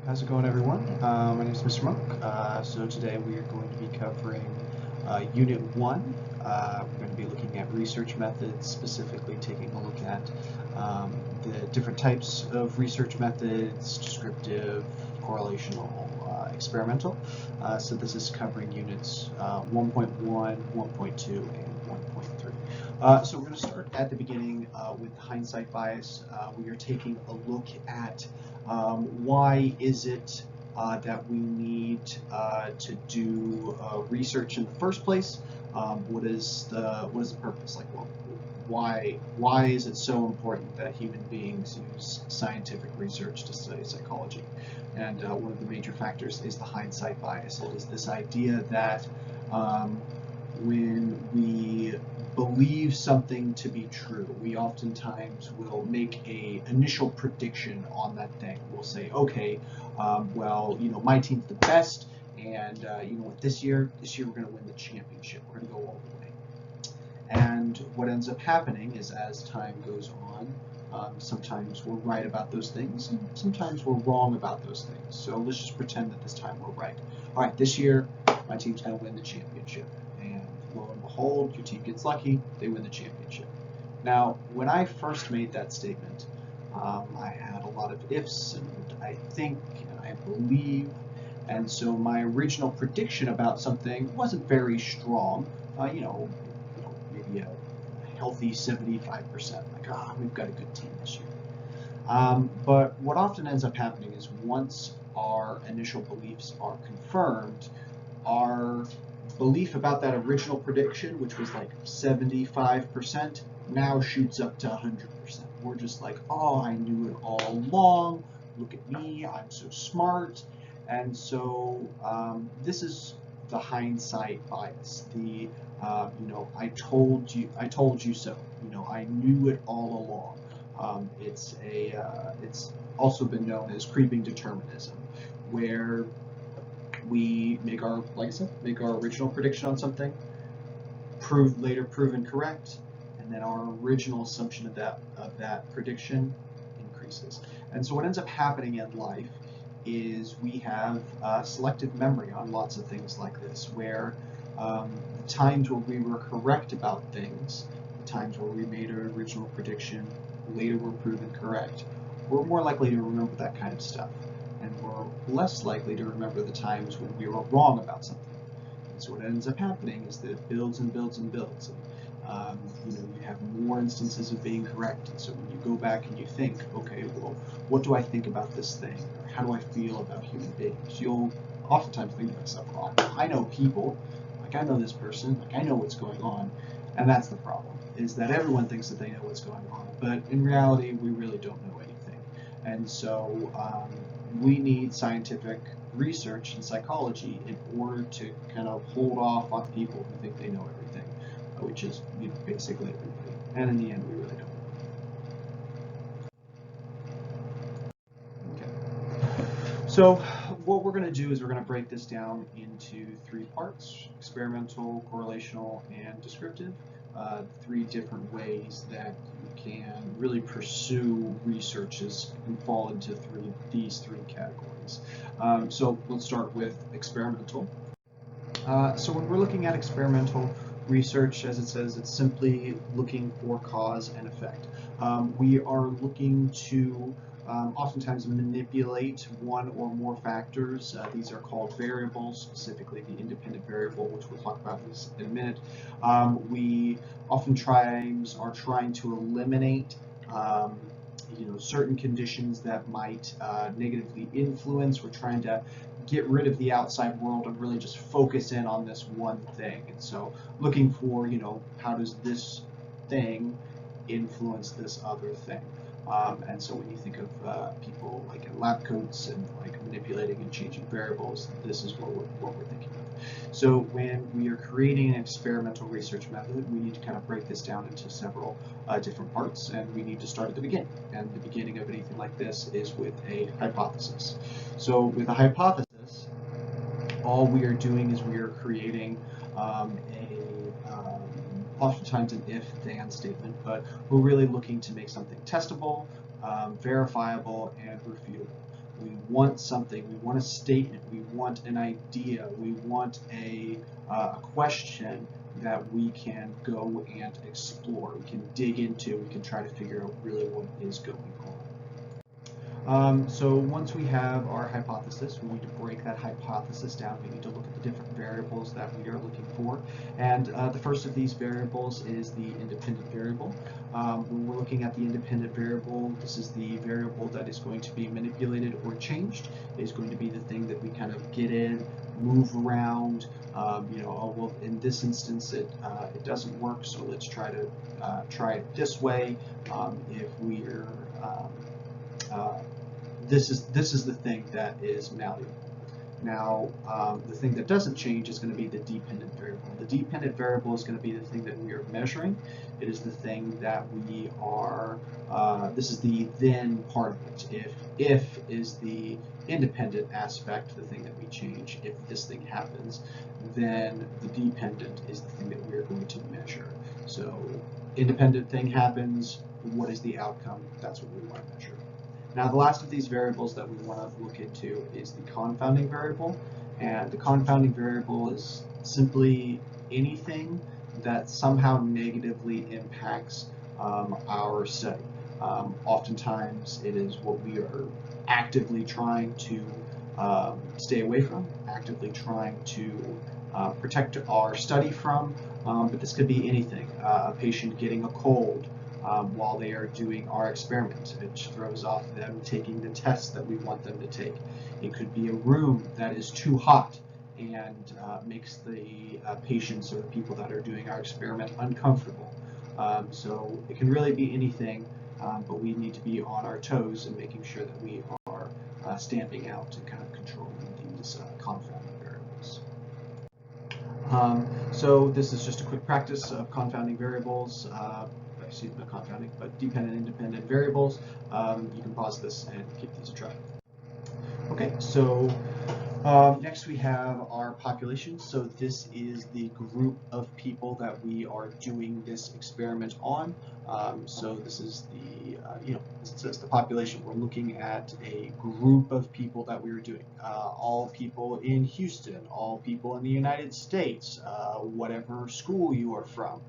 How's it going, everyone? My name is Mr. Monk. So today we are going to be covering Unit 1. We're going to be looking at research methods, specifically taking a look at the different types of research methods: descriptive, correlational, experimental. So this is covering units 1.1, 1.2, and 1.3. So we're going to start at the beginning with hindsight bias. We are taking a look at why is it that we need to do research in the first place? What is the purpose? Like, well, why is it so important that human beings use scientific research to study psychology? And one of the major factors is the hindsight bias. It is this idea that when we believe something to be true, we oftentimes will make a initial prediction on that thing. We'll say, okay, well, my team's the best, and what, this year we're going to win the championship. We're going to go all the way. And what ends up happening is, as time goes on, sometimes we're right about those things, and sometimes we're wrong about those things. So let's just pretend that this time we're right. All right, this year my team's going to win the championship. And lo and behold, your team gets lucky, they win the championship. Now, when I first made that statement, I had a lot of ifs, and I think, and I believe, and so my original prediction about something wasn't very strong. Maybe a healthy 75%. Like, we've got a good team this year. But what often ends up happening is, once our initial beliefs are confirmed, our belief about that original prediction, which was like 75%, now shoots up to 100%. We're just like, oh, I knew it all along. Look at me, I'm so smart. And so this is the hindsight bias. The I told you so. I knew it all along. It's also been known as creeping determinism, where we make our original prediction on something, later proven correct, and then our original assumption of that prediction increases. And so what ends up happening in life is we have selective memory on lots of things like this, where the times where we were correct about things, the times where we made our original prediction, later were proven correct, we're more likely to remember that kind of stuff. And we're less likely to remember the times when we were wrong about something. And so what ends up happening is that it builds and builds and builds. And, you have more instances of being correct. And so when you go back and you think, okay, well, what do I think about this thing? Or how do I feel about human beings? You'll oftentimes think to yourself, well, I know people. Like, I know this person. Like, I know what's going on. And that's the problem, is that everyone thinks that they know what's going on. But in reality, we really don't know anything. And so we need scientific research in psychology in order to kind of hold off on people who think they know everything, which is basically everybody. And in the end, we really don't. Okay. So what we're going to do is we're going to break this down into 3 parts: experimental, correlational, and descriptive. 3 different ways that you can really pursue researches and fall into these three categories. So let's start with experimental. So when we're looking at experimental research, as it says, it's simply looking for cause and effect. We are looking to oftentimes manipulate one or more factors. These are called variables, specifically the independent variable, which we'll talk about this in a minute. We oftentimes are trying to eliminate certain conditions that might negatively influence. We're trying to get rid of the outside world and really just focus in on this one thing. And so looking for, how does this thing influence this other thing? And so when you think of people like in lab coats and like manipulating and changing variables, this is what we're thinking of. So when we are creating an experimental research method, we need to kind of break this down into several different parts, and we need to start at the beginning. And the beginning of anything like this is with a hypothesis. So with a hypothesis, all we are doing is we are creating oftentimes an if-then statement, but we're really looking to make something testable, verifiable, and refutable. We want something, we want a statement, we want an idea, we want a question that we can go and explore, we can dig into, we can try to figure out really what is going on. So once we have our hypothesis, we need to break that hypothesis down. We need to look at the different variables that we are looking for. And the first of these variables is the independent variable. When we're looking at the independent variable, this is the variable that is going to be manipulated or changed. It is going to be the thing that we kind of get in, move around. You know, oh, well, in this instance, it doesn't work, so let's try it this way. If we're this is the thing that is malleable. Now, the thing that doesn't change is going to be the dependent variable. The dependent variable is going to be the thing that we are measuring. It is the thing that we are, this is the then part of it. If is the independent aspect, the thing that we change. If this thing happens, then the dependent is the thing that we are going to measure. So, independent thing happens, what is the outcome? That's what we want to measure. Now, the last of these variables that we want to look into is the confounding variable. And the confounding variable is simply anything that somehow negatively impacts our study. Oftentimes, it is what we are actively trying to stay away from, actively trying to protect our study from, but this could be anything. A patient getting a cold, while they are doing our experiment, which throws off them taking the tests that we want them to take. It could be a room that is too hot and makes the patients or the people that are doing our experiment uncomfortable. So it can really be anything, but we need to be on our toes and making sure that we are standing out and kind of controlling these confounding variables. So this is just a quick practice of confounding variables. Excuse me, not confounding, but dependent and independent variables. You can pause this and give these a try. Okay, so next we have our population. So this is the group of people that we are doing this experiment on. So this is the, this says the population. We're looking at a group of people that we are doing. All people in Houston, all people in the United States, whatever school you are from,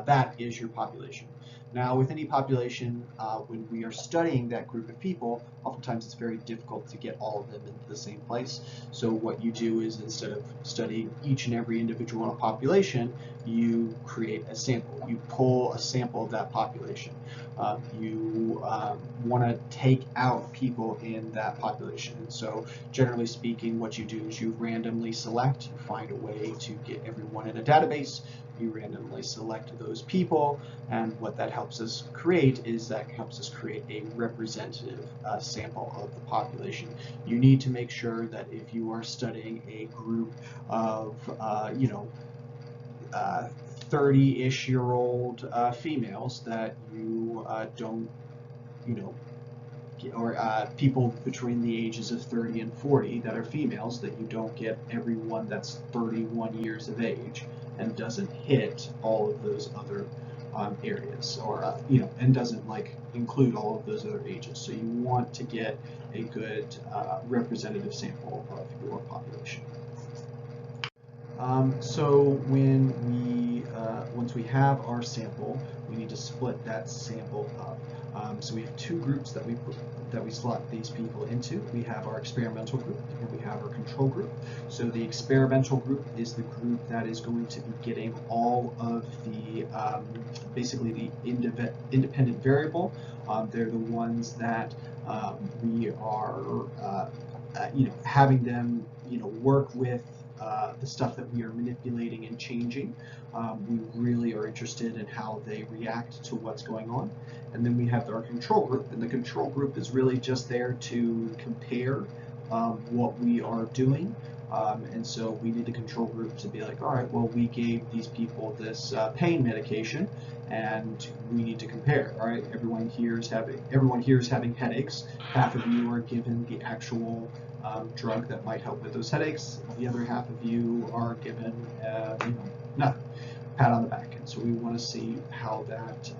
that is your population. Now, with any population, when we are studying that group of people, oftentimes it's very difficult to get all of them into the same place. So what you do is, instead of studying each and every individual in a population, you create a sample. You pull a sample of that population. You want to take out people in that population. And so generally speaking, what you do is you randomly select, you find a way to get everyone in a database, you randomly select those people, and what that helps us create is that helps us create a representative sample of the population. You need to make sure that if you are studying a group of 30-ish-year-old females, that you don't, or people between the ages of 30 and 40 that are females, that you don't get everyone that's 31 years of age and doesn't hit all of those other areas, or and doesn't include all of those other ages. So you want to get a good representative sample of your population. So when we once we have our sample, we need to split that sample up. So we have two groups that we slot these people into. We have our experimental group and we have our control group. So the experimental group is the group that is going to be getting all of the basically the independent variable. They're the ones that we are having them work with the stuff that we are manipulating and changing. We really are interested in how they react to what's going on. And then we have our control group, and the control group is really just there to compare what we are doing. And so we need the control group to be like, all right, well, we gave these people this pain medication, and we need to compare. All right, everyone here is having headaches. Half of you are given the actual drug that might help with those headaches. The other half of you are given nothing. Pat on the back. And so we want to see how that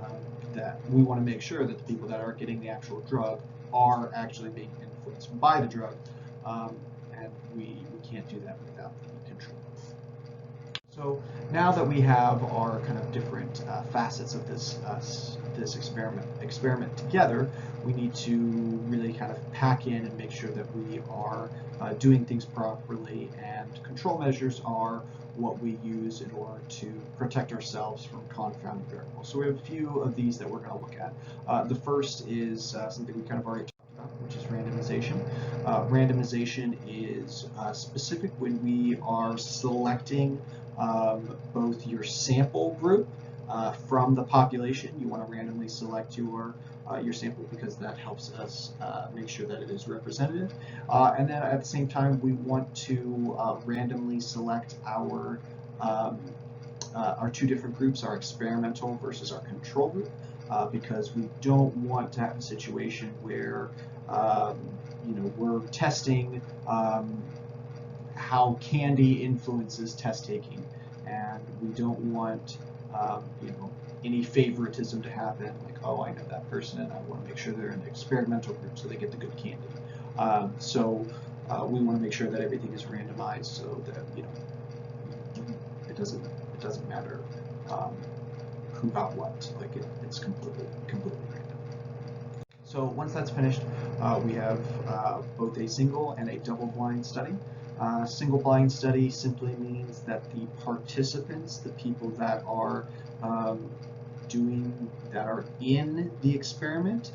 we want to make sure that the people that are getting the actual drug are actually being influenced by the drug, and we can't do that without the control. So now that we have our kind of different facets of this experiment together, we need to really kind of pack in and make sure that we are doing things properly, and control measures are what we use in order to protect ourselves from confounding variables. So we have a few of these that we're going to look at. The first is something we kind of already talked about, which is randomization. Randomization is specific when we are selecting both your sample group from the population. You want to randomly select your sample because that helps us make sure that it is representative. And then at the same time, we want to randomly select our two different groups, our experimental versus our control group, because we don't want to have a situation where we're testing how candy influences test taking, and we don't want any favoritism to happen, like, oh, I know that person and I want to make sure they're in the experimental group so they get the good candy. So we want to make sure that everything is randomized so that it doesn't matter who got what. Like it's completely random. So once that's finished, we have both a single and a double-blind study. Single blind study simply means that the participants, the people that are in the experiment,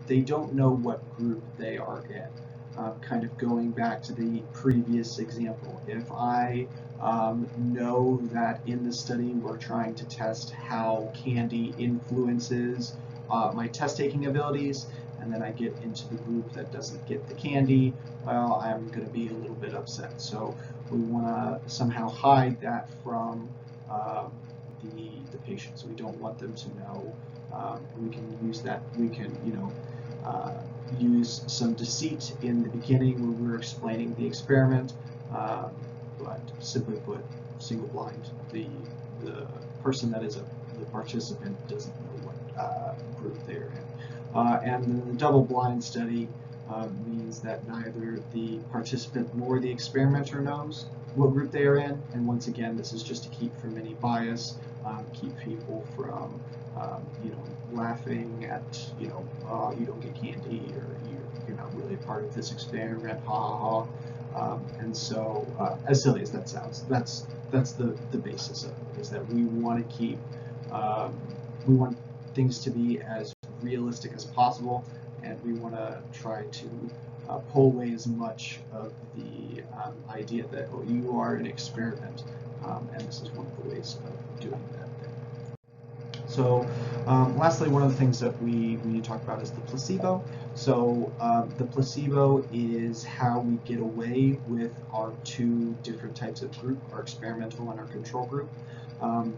they don't know what group they are in. Kind of going back to the previous example, if I know that in the study we're trying to test how candy influences my test-taking abilities, and then I get into the group that doesn't get the candy, well, I'm going to be a little bit upset. So we want to somehow hide that from the patient. So we don't want them to know. We can use that. We can, use some deceit in the beginning when we're explaining the experiment, but simply put, single blind, the person that is the participant doesn't know what group they're in. And then the double-blind study means that neither the participant nor the experimenter knows what group they are in. And once again, this is just to keep from any bias, keep people from, laughing at, oh, you don't get candy, or you're not really a part of this experiment, ha ha ha. And so, as silly as that sounds, that's the basis of it, is that we want to keep, we want things to be as realistic as possible, and we want to try to pull away as much of the idea that, oh, you are an experiment, and this is one of the ways of doing that thing. So lastly, one of the things that we need to talk about is the placebo. So the placebo is how we get away with our two different types of group, our experimental and our control group.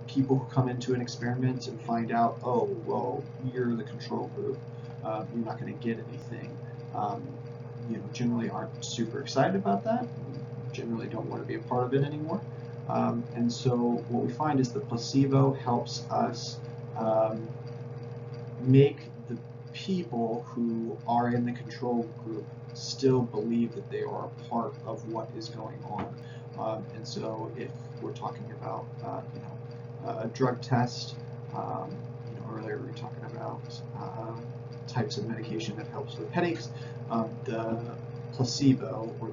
People who come into an experiment and find out, oh, well, you're the control group, you're not going to get anything, generally aren't super excited about that, generally don't want to be a part of it anymore. And so what we find is the placebo helps us make the people who are in the control group still believe that they are a part of what is going on. And so if we're talking about, a drug test, earlier we were talking about types of medication that helps with headaches, the placebo, or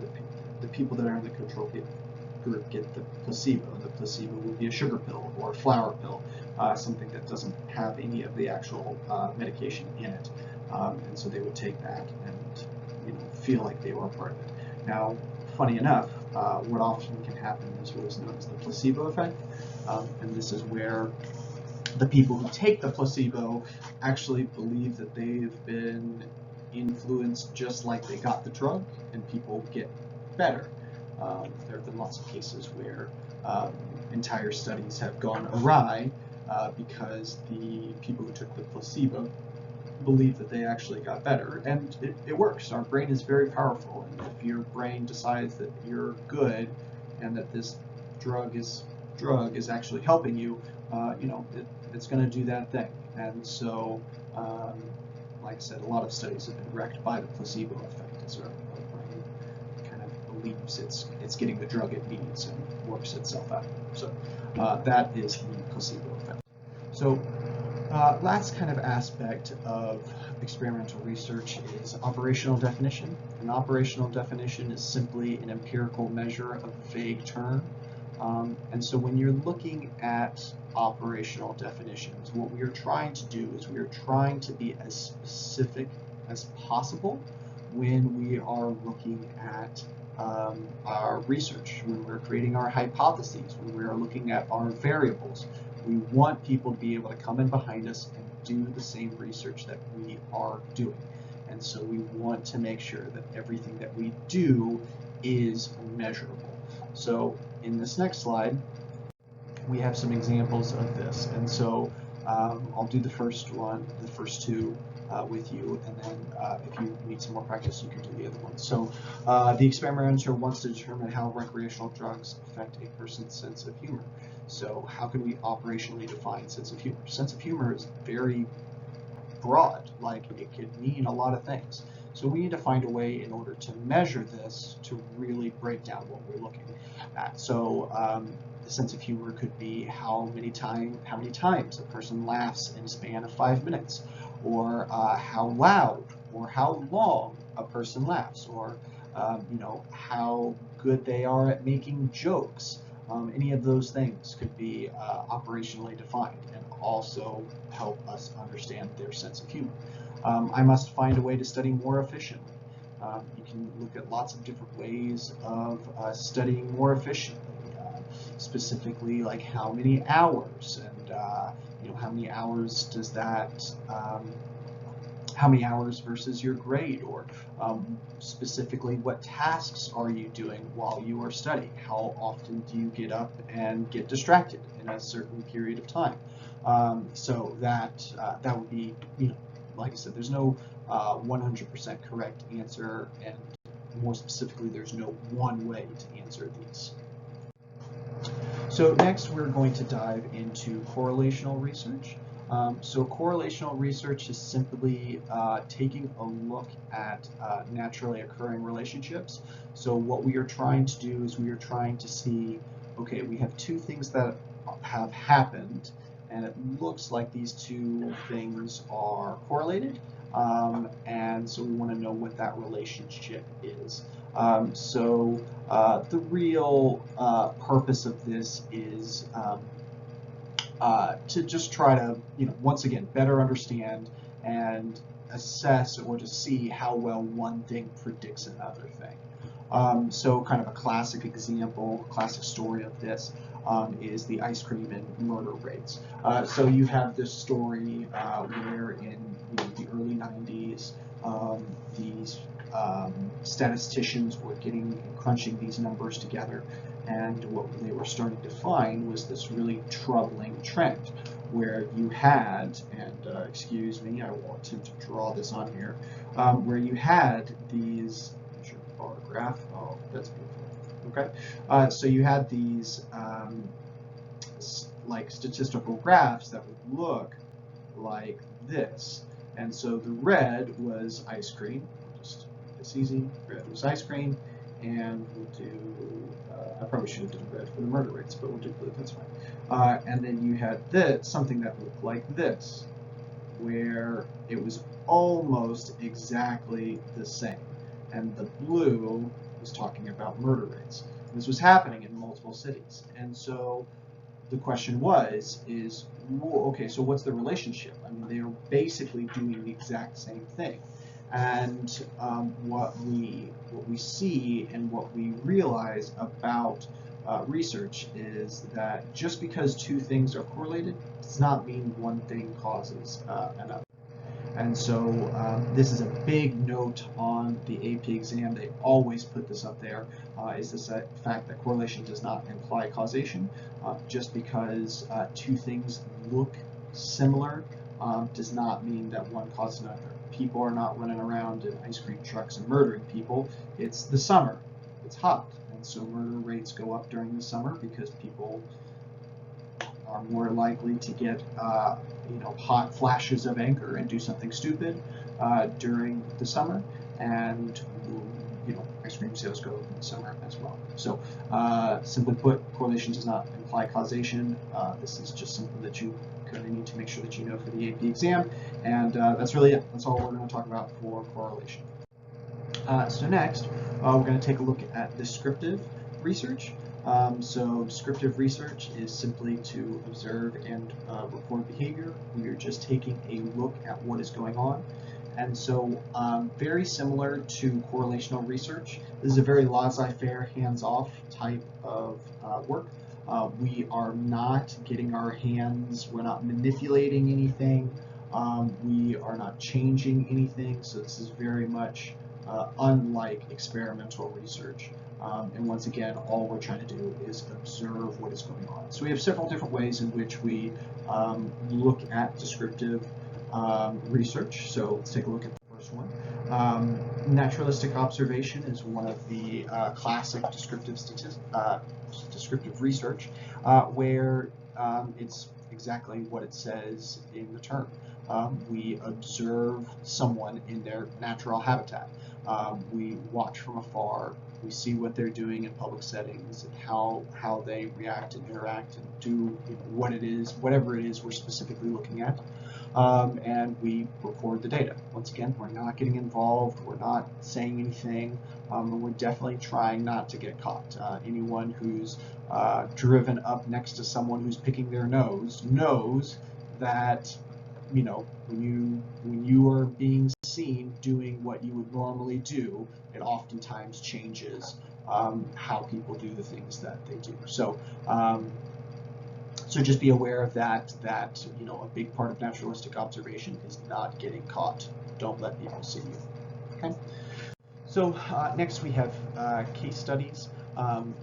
the people that are in the control group get the placebo. The placebo would be a sugar pill or a flour pill, something that doesn't have any of the actual medication in it. And so they would take that and feel like they were a part of it. Now, funny enough, what often can happen is what is known as the placebo effect, and this is where the people who take the placebo actually believe that they've been influenced just like they got the drug, and people get better. There have been lots of cases where entire studies have gone awry because the people who took the placebo believe that they actually got better, and it works. Our brain is very powerful, and if your brain decides that you're good and that this drug is actually helping you, it's going to do that thing. And so, like I said, a lot of studies have been wrecked by the placebo effect. because our brain kind of believes it's getting the drug it needs and works itself out. So that is the placebo effect. So last kind of aspect of experimental research is operational definition. An operational definition is simply an empirical measure of a vague term. And so when you're looking at operational definitions, what we are trying to do is we are trying to be as specific as possible when we are looking at our research, when we're creating our hypotheses, when we are looking at our variables. We want people to be able to come in behind us and do the same research that we are doing. And so we want to make sure that everything that we do is measurable. So in this next slide, we have some examples of this. And so I'll do the first two with you, and then if you need some more practice, you can do the other one. So the experimenter wants to determine how recreational drugs affect a person's sense of humor. So how can we operationally define sense of humor? Sense of humor is very broad, like it could mean a lot of things. So we need to find a way in order to measure this to really break down what we're looking at. So the sense of humor could be how many times a person laughs in a span of 5 minutes, or how loud or how long a person laughs, or how good they are at making jokes. Any of those things could be operationally defined and also help us understand their sense of humor. I must find a way to study more efficiently. You can look at lots of different ways of studying more efficiently, specifically like how many hours, and how many hours does that how many hours versus your grade, or specifically what tasks are you doing while you are studying? How often do you get up and get distracted in a certain period of time? So that would be, like I said, there's no 100% correct answer, and more specifically, there's no one way to answer these. So next, we're going to dive into correlational research. So correlational research is simply taking a look at naturally occurring relationships. So what we are trying to do is we are trying to see, okay, we have two things that have happened, and it looks like these two things are correlated, and so we want to know what that relationship is. So the real purpose of this is to just try to, once again, better understand and assess or to see how well one thing predicts another thing. So kind of a classic example, classic story of this is the ice cream and murder rates. So you have this story where in the early 90s, these statisticians were crunching these numbers together, and what they were starting to find was this really troubling trend where you had, and excuse me, I want to draw this on here, where you had these, here's your bar graph, oh, that's beautiful, okay, so you had these like statistical graphs that would look like this, and so the red was ice cream, just make this easy, red was ice cream, and we'll do, I probably should have done red for the murder rates, but we'll do blue, that's fine. And then you had this, something that looked like this, where it was almost exactly the same. And the blue was talking about murder rates. This was happening in multiple cities. And so the question is, okay, so what's the relationship? I mean, they are basically doing the exact same thing. And what we see and what we realize about research is that just because two things are correlated does not mean one thing causes another. And so this is a big note on the AP exam. They always put this up there, is the fact that correlation does not imply causation. Just because two things look similar does not mean that one causes another. People are not running around in ice cream trucks and murdering people. It's the summer. It's hot. And so murder rates go up during the summer because people are more likely to get hot flashes of anger and do something stupid during the summer. And ice cream sales go in the summer as well. So simply put, correlation does not imply causation. This is just something that you kind of need to make sure that you know for the AP exam, and that's really it. That's all we're going to talk about for correlation. So next, we're going to take a look at descriptive research. So descriptive research is simply to observe and report behavior. We are just taking a look at what is going on. And so very similar to correlational research, this is a very laissez-faire, hands-off type of work. We are not getting our hands, we're not manipulating anything, we are not changing anything, so this is very much unlike experimental research. And once again, all we're trying to do is observe what is going on. So we have several different ways in which we look at descriptive research. So let's take a look at the first one. Naturalistic observation is one of the classic descriptive research, where it's exactly what it says in the term. We observe someone in their natural habitat. We watch from afar. We see what they're doing in public settings and how they react and interact and do what it is, whatever it is we're specifically looking at. And we record the data. Once again, we're not getting involved, we're not saying anything, and we're definitely trying not to get caught. Anyone who's driven up next to someone who's picking their nose knows that, when you are being seen doing what you would normally do, it oftentimes changes how people do the things that they do. So just be aware of that, a big part of naturalistic observation is not getting caught. Don't let people see you. Okay. So next we have case studies.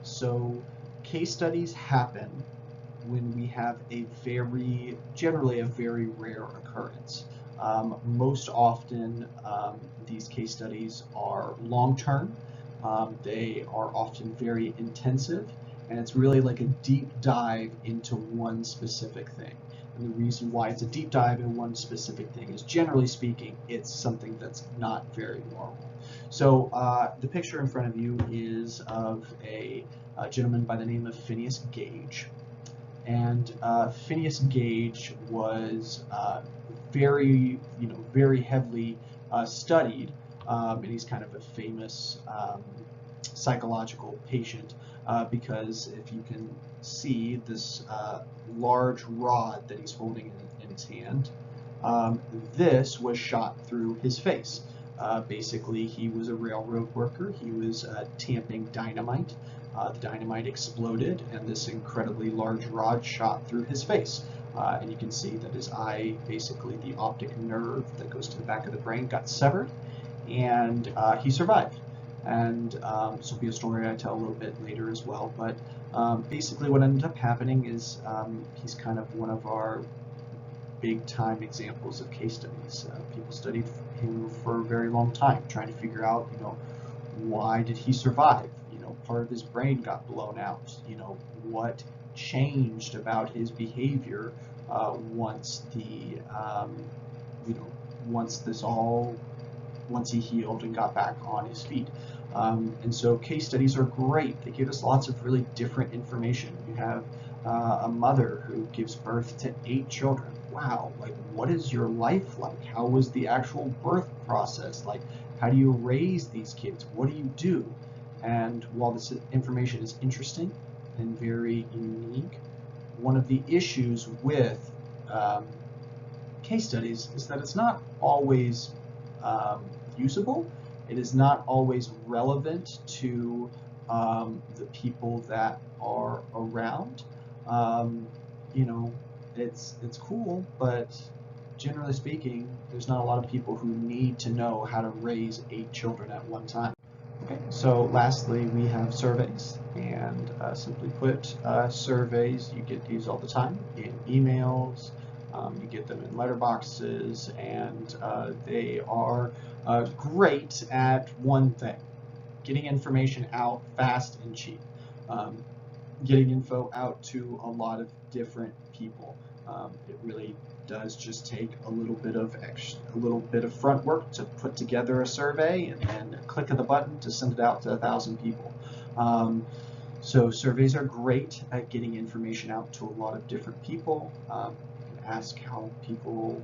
So case studies happen when we have generally a very rare occurrence. Most often these case studies are long-term. They are often very intensive, and it's really like a deep dive into one specific thing. And the reason why it's a deep dive in one specific thing is, generally speaking, it's something that's not very normal. So the picture in front of you is of a gentleman by the name of Phineas Gage. And Phineas Gage was very heavily studied, and he's kind of a famous psychological patient because if you can see this large rod that he's holding in his hand, this was shot through his face. Basically, he was a railroad worker. He was tamping dynamite. The dynamite exploded, and this incredibly large rod shot through his face. And you can see that his eye, basically the optic nerve that goes to the back of the brain, got severed, and he survived. And this will be a story I tell a little bit later as well. But basically what ended up happening is he's kind of one of our big-time examples of case studies. People studied him for a very long time, trying to figure out, why did he survive? Part of his brain got blown out. What changed about his behavior once he healed and got back on his feet. And so case studies are great. They give us lots of really different information. You have a mother who gives birth to 8 children. Wow, like, what is your life like? How was the actual birth process? Like, how do you raise these kids? What do you do? And while this information is interesting and very unique, one of the issues with case studies is that it's not always usable. It is not always relevant to the people that are around. It's cool, but generally speaking, there's not a lot of people who need to know how to raise 8 children at one time. Okay, so lastly, we have surveys, and simply put, surveys, you get these all the time in emails, you get them in letterboxes, and they are great at one thing: getting information out fast and cheap, getting info out to a lot of different people. It really does just take a little bit of front work to put together a survey and then a click of the button to send it out to 1,000 people. So surveys are great at getting information out to a lot of different people. Ask how people,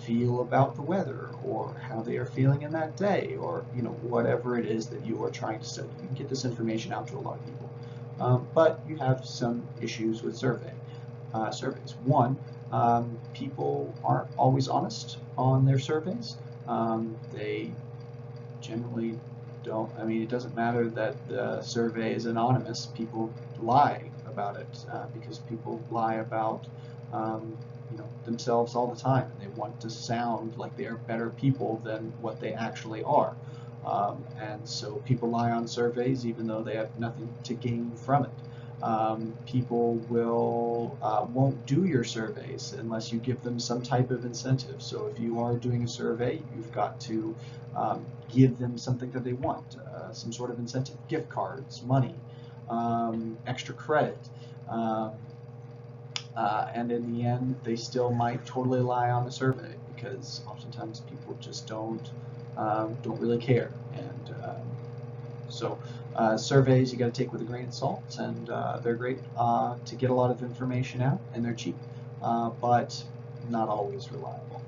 feel about the weather, or how they are feeling in that day, or whatever it is that you are trying to study. You can get this information out to a lot of people, but you have some issues with surveys. One, people aren't always honest on their surveys. They generally don't. I mean, it doesn't matter that the survey is anonymous. People lie about it because people lie about themselves all the time, and they want to sound like they are better people than what they actually are. And so people lie on surveys even though they have nothing to gain from it. People won't do your surveys unless you give them some type of incentive. So if you are doing a survey, you've got to give them something that they want, some sort of incentive, gift cards, money, extra credit. And in the end, they still might totally lie on the survey because oftentimes people just don't really care. And so surveys you got to take with a grain of salt, and they're great to get a lot of information out, and they're cheap, but not always reliable.